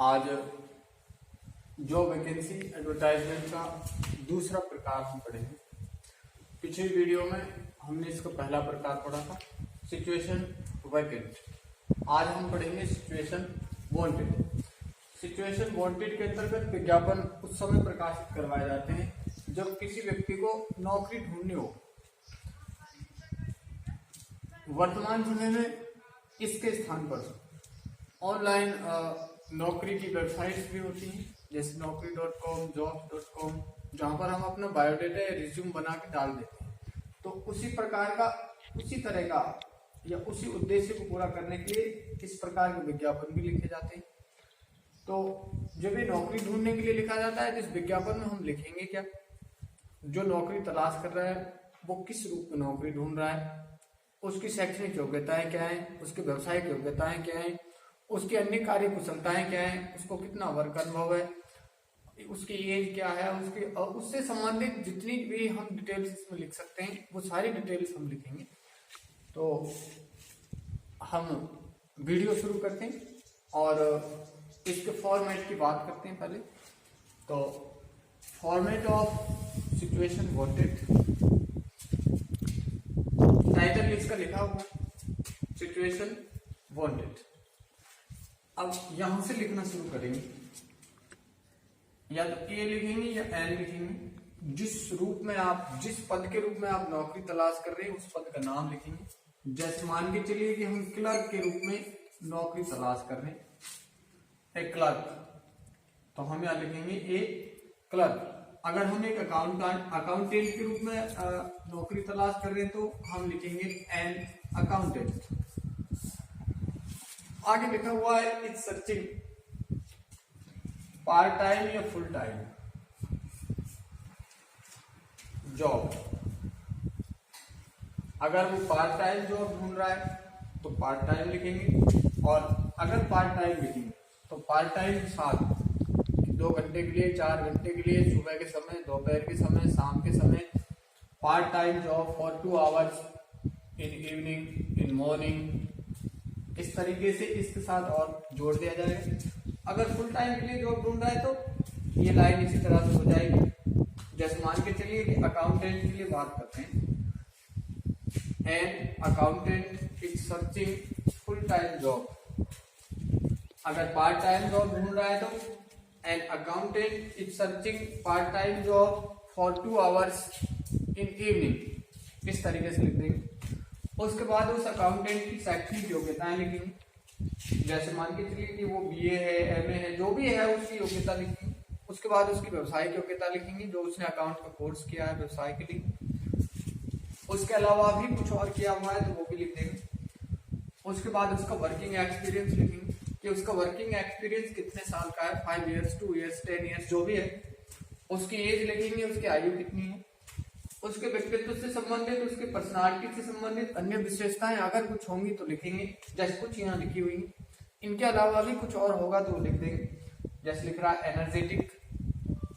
आज job vacancy advertisement का दूसरा प्रकार हम पढ़ेंगे। पिछली वीडियो में हमने इसका पहला प्रकार पढ़ा था, सिचुएशन वैकेंट। आज हम पढ़ेंगे सिचुएशन वांटेड। सिचुएशन वांटेड के अंतर्गत विज्ञापन उस समय प्रकाशित करवाए जाते हैं जब किसी व्यक्ति को नौकरी ढूंढनी हो। वर्तमान समय में इसके स्थान पर ऑनलाइन नौकरी की वेबसाइट्स भी होती हैं, जैसे naukri.com, jobs.com, जहां पर हम अपना बायोडेटा या रिज्यूम बना के डाल देते हैं। तो उसी प्रकार का, उसी तरह का या उसी उद्देश्य को पूरा करने के लिए इस प्रकार के विज्ञापन भी लिखे जाते हैं। तो जब ये नौकरी ढूंढने के लिए लिखा जाता है तो इस विज्ञापन में हम लिखेंगे क्या, जो नौकरी तलाश कर रहा है वो किस रूप में नौकरी ढूंढ रहा है, उसकी शैक्षणिक योग्यताएं क्या है, उसकी व्यवसायिक योग्यताएं क्या है, उसकी अन्य कार्य कुशलताएं क्या है, उसको कितना वर्क अनुभव है, उसकी एज क्या है, उसकी उससे संबंधित जितनी भी हम डिटेल्स इसमें लिख सकते हैं वो सारी डिटेल्स हम लिखेंगे। तो हम वीडियो शुरू करते हैं और इसके फॉर्मेट की बात करते हैं। पहले तो format of situation wanted, title इसका लिखा हुआ सिचुएशन वांटेड। अब यहां से लिखना शुरू करेंगे, या तो ए लिखेंगे या एन लिखेंगे। जिस रूप में आप, जिस पद के रूप में आप नौकरी तलाश कर रहे हैं उस पद का नाम लिखेंगे। जैसे मान के चलिए कि हम क्लर्क के रूप में नौकरी तलाश कर रहे हैं, ए क्लर्क, तो हम यहां लिखेंगे ए क्लर्क। अगर हम एक अकाउंटेंट के रूप में नौकरी तलाश कर रहे हैं तो हम लिखेंगे एन अकाउंटेंट। आगे लिखा हुआ है इट्स सर्चिंग पार्ट टाइम या फुल टाइम जॉब। अगर वो पार्ट टाइम जॉब ढूंढ रहा है तो पार्ट टाइम लिखेंगे, और अगर पार्ट टाइम लिखेंगे तो पार्ट टाइम के साथ 2 घंटे के लिए, 4 घंटे के लिए, सुबह के समय, दोपहर के समय, शाम के समय, part time job for 2 hours in evening, in morning, इस तरीके से इसके साथ और जोड़ दिया जाएगा। अगर फुल टाइम के लिए जॉब ढूंढ रहा है तो ये लाइन इसी तरह से हो जाएगी। जैसे मान के चलिए कि अकाउंटेंट के लिए बात करते हैं, an accountant is searching full time job. अगर पार्ट टाइम जॉब ढूंढ रहा है तो an accountant is searching part time job for 2 hours in evening, इस तरीके से लिख देंगे। उसके बाद उस अकाउंटेंट की शैक्षणिक योग्यताएं लिखेंगे। जैसे मान के चलिए कि वो बीए है, एमए है, जो भी है उसकी योग्यता लिखेंगे। उसके बाद उसकी व्यवसायिक योग्यता लिखेंगे, जो उसने अकाउंट का कोर्स किया है व्यवसाय के लिए। उसके अलावा भी कुछ और किया हुआ है तो वो भी लिख देंगे। उसके बाद उसका वर्किंग एक्सपीरियंस लिखेंगे कि उसका वर्किंग एक्सपीरियंस कितने साल का है, 5 ईयर्स, 2 ईयर्स, 10 ईयर्स, जो भी है। उसकी एज लिखेंगे, उसकी आयु कितनी है। उसके व्यक्तित्व से संबंधित, उसके पर्सनालिटी से संबंधित अन्य विशेषताएं अगर कुछ होंगी तो लिखेंगे, जैसे कुछ यहाँ लिखी हुई। इनके अलावा भी कुछ और होगा तो लिख देंगे। जैसे लिख रहा है energetic,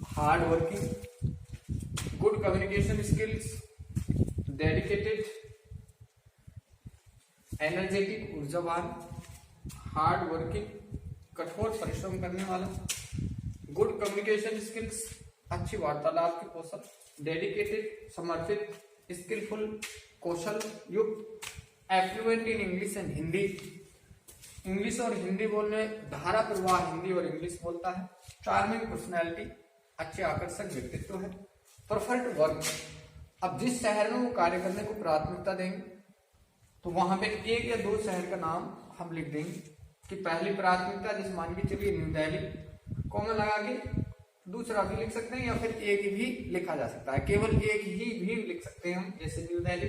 hard working, good communication skills, dedicated, energetic ऊर्जावान, हार्ड वर्किंग कठोर परिश्रम करने वाला, गुड कम्युनिकेशन स्किल्स अच्छी वार्तालाप के कौशल, डेडिकेटेड समर्पित, स्किलफुल कौशल युक्त, affluent in English and Hindi, English और हिंदी बोलने, धारा प्रवाह हिंदी और इंग्लिश बोलता है, चार्मिंग पर्सनैलिटी, अच्छे आकर्षक व्यक्तित्व है, परफेक्ट वर्क। अब जिस शहर में वो कार्य करने को प्राथमिकता देंगे तो वहां पे 1 या 2 शहर का नाम हम लिख देंगे कि पहली प्राथमिकता, जैसे मान के चलिए न्यू दिल्ली, कॉमा लगा के दूसरा भी लिख सकते हैं, या फिर एक भी लिखा जा सकता है, केवल एक ही भी लिख सकते हैं हम, जैसे न्यू दिल्ली।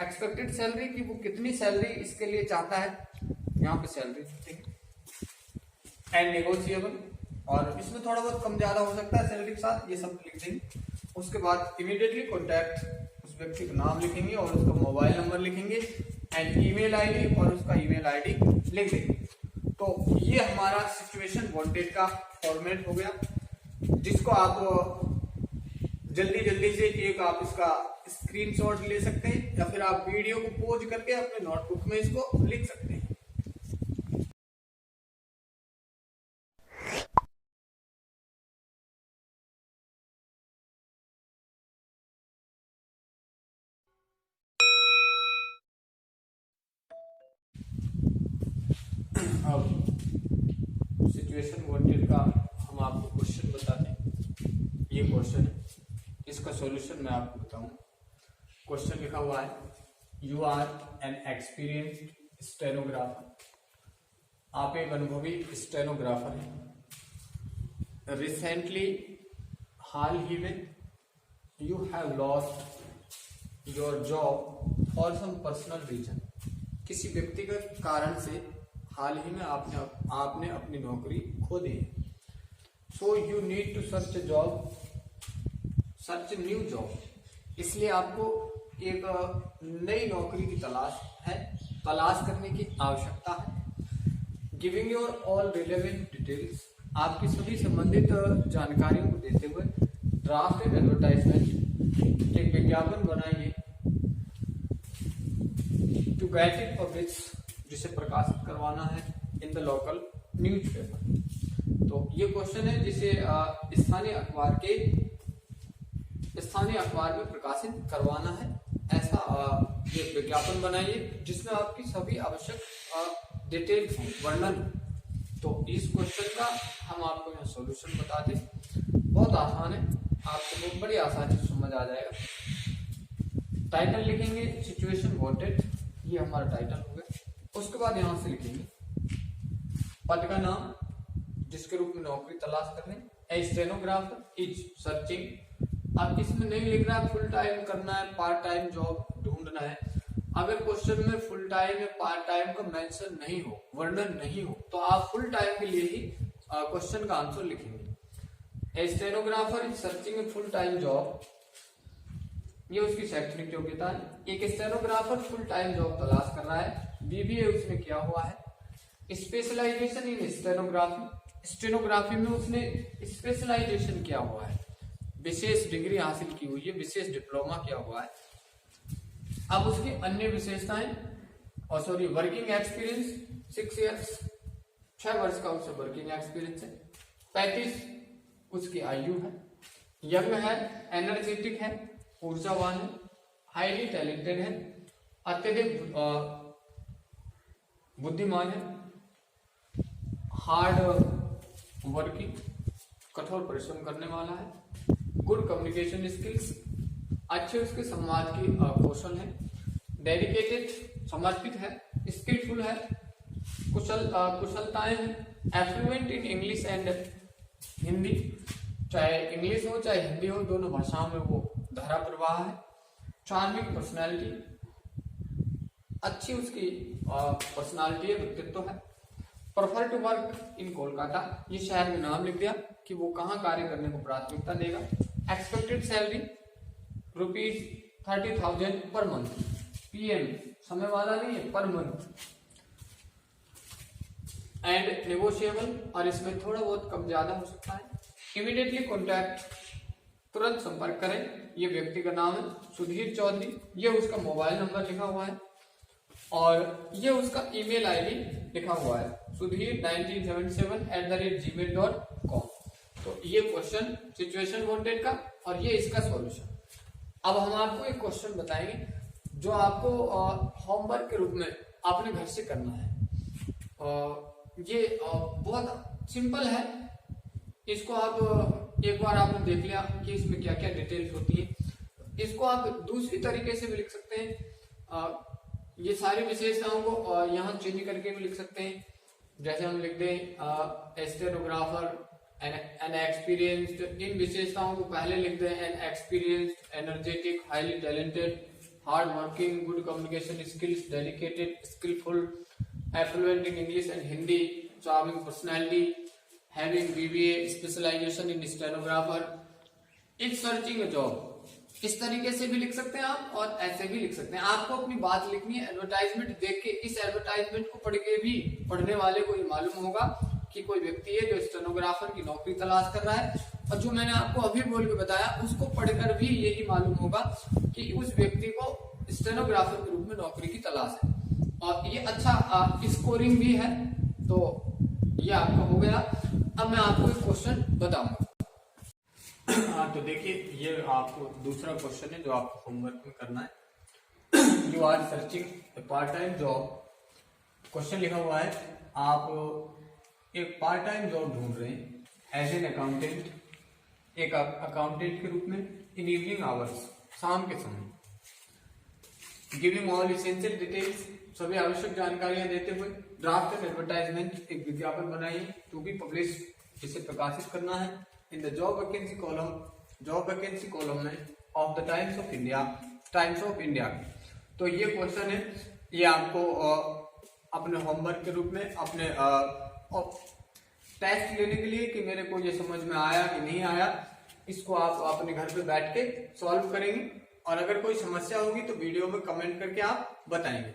एक्सपेक्टेड सैलरी की वो कितनी सैलरी इसके लिए चाहता है, यहाँ पे सैलरी लिखते हैं। एंड नेगोशिएबल, और इसमें थोड़ा बहुत कम ज्यादा हो सकता है सैलरी के साथ, ये सब लिख देंगे। उसके बाद इमीडिएटली कॉन्टैक्ट, उस व्यक्ति का नाम लिखेंगे और उसका मोबाइल नंबर लिखेंगे, एंड ईमेल आईडी और उसका ईमेल आईडी लिख देंगे। तो ये हमारा सिचुएशन वांटेड का फॉर्मेट हो गया, जिसको आप जल्दी से एक आप इसका स्क्रीनशॉट ले सकते हैं, या फिर आप वीडियो को पॉज करके अपने नोटबुक में इसको लिख सकते हैं। अब सिचुएशन वांटेड का हम आपको क्वेश्चन बताते हैं। ये क्वेश्चन है, इसका सॉल्यूशन मैं आपको बताऊं। क्वेश्चन लिखा हुआ है, you are an experienced stenographer. आप एक अनुभवी स्टेनोग्राफर हैं। रिसेंटली, हाल ही में, you have lost your job for some personal reason. किसी व्यक्तिगत कारण से हाल ही में आपने अपनी नौकरी खो दी है। So you need to search new job. इसलिए आपको एक नई नौकरी की तलाश करने की आवश्यकता है। Giving your all relevant details, आपकी सभी संबंधित जानकारियों को देते हुए ड्राफ्ट एडवर्टाइजमेंट, एक विज्ञापन बनाइए। टू गेट इट पब्लिश, जिसे प्रकाशित करवाना है इन द लोकल न्यूज़पेपर। तो ये क्वेश्चन है जिसे स्थानीय अखबार में प्रकाशित करवाना है। ऐसा ये विज्ञापन बनाइए जिसमें आपकी सभी आवश्यक डिटेल्स हों, वर्णन। तो इस क्वेश्चन का हम आपको यहाँ सॉल्यूशन बताते हैं। बहुत आसान है, आपको बड़ी आसानी से समझ आ जाएगा। टाइटल लिखेंगे सिचुएशन वांटेड, ये हमारा टाइटल हो गया। उसके बाद यहां से लिखेंगे पद का नाम, जिसके रूप में नौकरी तलाश कर रहे हैं। ए स्टेनोग्राफर इज सर्चिंग। आप इसमें नहीं लिख रहा है फुल टाइम करना है, पार्ट टाइम जॉब ढूंढना है। अगर क्वेश्चन में फुल टाइम या पार्ट टाइम का मेंशन नहीं हो, वर्णन नहीं हो, तो आप फुल टाइम के लिए ही क्वेश्चन का आंसर लिखेंगे। A stenographer is searching a full time job, ये उसकी शैक्षणिक योग्यता है। एक स्टेनोग्राफर फुल टाइम जॉब तलाश कर रहा है, बीबीए उसने किया हुआ है। स्पेशलाइजेशन इन स्टेनोग्राफी, स्टेनोग्राफी में उसने स्पेशलाइजेशन किया हुआ है, विशेष डिग्री हासिल की हुई है, विशेष डिप्लोमा किया हुआ है। अब उसकी अन्य विशेषताएं वर्किंग एक्सपीरियंस 6 ईयर्स, 6 वर्ष का उससे वर्किंग एक्सपीरियंस है। 35 उसकी आयु है, यंग है, एनर्जेटिक है, ऊर्जावान है, हाईली टैलेंटेड है, अत्यधिक बुद्धिमान है, हार्ड वर्किंग, कठोर परिश्रम करने वाला है, गुड कम्युनिकेशन स्किल्स, अच्छे उसके संवाद की कौशल है, डेडिकेटेड, समर्पित है, स्किलफुल है, कुशलताएं हैं, affluent in English and Hindi, चाहे इंग्लिश हो चाहे हिंदी हो, दोनों भाषाओं में वो धारा प्रवाह है। चार्मिंग पर्सनैलिटी, अच्छी उसकी पर्सनालिटी है, व्यक्तित्व है। Prefer to work in Kolkata, ये शहर में नाम लिख दिया कि वो कहाँ कार्य करने को प्राथमिकता देगा। Expected salary ₹30,000 per month, PM, समय वाला नहीं है, पर मंथ, एंड नेगोशिएबल, और इसमें थोड़ा बहुत कम ज्यादा हो सकता है। इमीडिएटली कॉन्टैक्ट, तुरंत संपर्क करें। ये व्यक्ति का नाम है सुधीर चौधरी, ये उसका मोबाइल नंबर लिखा हुआ है और ये उसका ईमेल आईडी लिखा हुआ है sudhir1977@gmail.com। तो ये क्वेश्चन सिचुएशन वांटेड का और ये इसका सॉल्यूशन। अब हम आपको एक क्वेश्चन बताएंगे जो आपको होमवर्क के रूप में अपने घर से करना है। ये बहुत सिंपल है, इसको आप एक बार आपने देख लिया कि इसमें क्या क्या डिटेल्स होती है, इसको आप दूसरी तरीके से भी लिख सकते हैं। ये सारी विशेषताओं को यहाँ चेंज करके भी लिख सकते हैं। जैसे हम लिख दें स्टेनोग्राफर एन एक्सपीरियंस्ड, इन विशेषताओं को पहले लिख दें an experienced, energetic, highly talented, hard working, good communication skills, dedicated, skilful, affluent in English and Hindi, charming personality, having BBA, specialisation in stenographer, is searching a job. इस तरीके से भी लिख सकते हैं आप और ऐसे भी लिख सकते हैं। आपको अपनी बात लिखनी है। एडवर्टाइजमेंट देख के, इस एडवर्टाइजमेंट को पढ़ के भी पढ़ने वाले को ये मालूम होगा कि कोई व्यक्ति है जो स्टेनोग्राफर की नौकरी तलाश कर रहा है, और जो मैंने आपको अभी बोल के बताया उसको पढ़कर भी यही मालूम होगा कि उस व्यक्ति को स्टेनोग्राफर के रूप में नौकरी की तलाश है। और ये अच्छा स्कोरिंग भी है। तो ये आपका हो गया। अब मैं आपको एक क्वेश्चन बताऊंगा। तो देखिए, ये आपको दूसरा क्वेश्चन है जो आपको होमवर्क में करना है। You are searching part time job, question लिखा हुआ है आप एक पार्ट टाइम जॉब ढूंढ रहे हैं एज एन अकाउंटेंट, एक अकाउंटेंट के रूप में इन इवनिंग आवर्स, शाम के समय, गिविंग ऑल इसेंशियल डिटेल्स, सभी आवश्यक जानकारियां देते हुए ड्राफ्ट एंड एडवर्टाइजमेंट, एक विज्ञापन बनाइए टू बी पब्लिश, जिसे प्रकाशित करना है in the job vacancy column में of the Times of India. तो ये क्वेश्चन है, ये आपको अपने होमवर्क के रूप में अपने टेस्ट लेने के लिए कि मेरे को ये समझ में आया कि नहीं आया, इसको आप अपने घर पे बैठ के सॉल्व करेंगे। और अगर कोई समस्या होगी तो वीडियो में कमेंट करके आप बताएंगे।